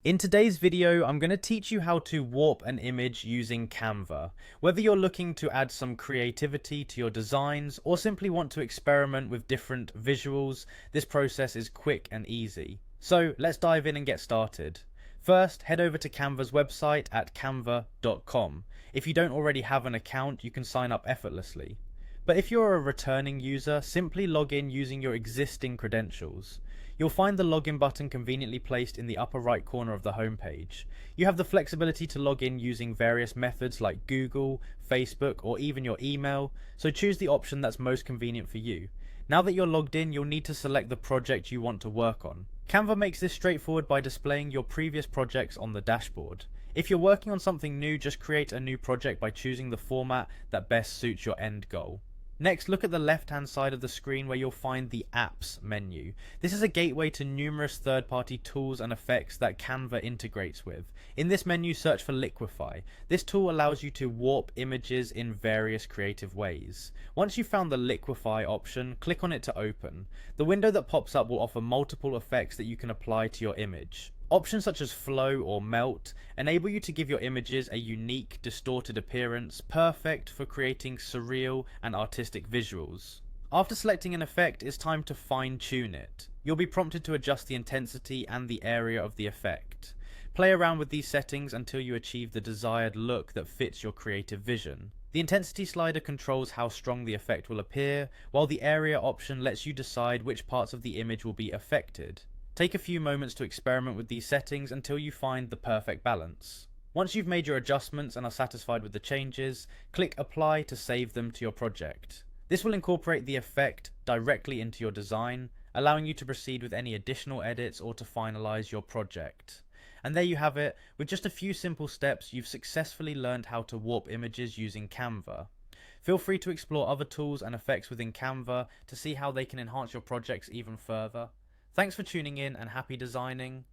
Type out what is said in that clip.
In today's video, I'm going to teach you how to warp an image using Canva. Whether you're looking to add some creativity to your designs or simply want to experiment with different visuals, this process is quick and easy. So let's dive in and get started. First, head over to Canva's website at canva.com. If you don't already have an account, you can sign up effortlessly. But if you're a returning user, simply log in using your existing credentials. You'll find the login button conveniently placed in the upper right corner of the homepage. You have the flexibility to log in using various methods like Google, Facebook, or even your email, so choose the option that's most convenient for you. Now that you're logged in, you'll need to select the project you want to work on. Canva makes this straightforward by displaying your previous projects on the dashboard. If you're working on something new, just create a new project by choosing the format that best suits your end goal. Next, look at the left-hand side of the screen where you'll find the Apps menu. This is a gateway to numerous third-party tools and effects that Canva integrates with. In this menu, search for Liquify. This tool allows you to warp images in various creative ways. Once you've found the Liquify option, click on it to open. The window that pops up will offer multiple effects that you can apply to your image. Options such as flow or melt enable you to give your images a unique, distorted appearance, perfect for creating surreal and artistic visuals. After selecting an effect, it's time to fine-tune it. You'll be prompted to adjust the intensity and the area of the effect. Play around with these settings until you achieve the desired look that fits your creative vision. The intensity slider controls how strong the effect will appear, while the area option lets you decide which parts of the image will be affected. Take a few moments to experiment with these settings until you find the perfect balance. Once you've made your adjustments and are satisfied with the changes, click Apply to save them to your project. This will incorporate the effect directly into your design, allowing you to proceed with any additional edits or to finalize your project. And there you have it. With just a few simple steps, you've successfully learned how to warp images using Canva. Feel free to explore other tools and effects within Canva to see how they can enhance your projects even further. Thanks for tuning in and happy designing.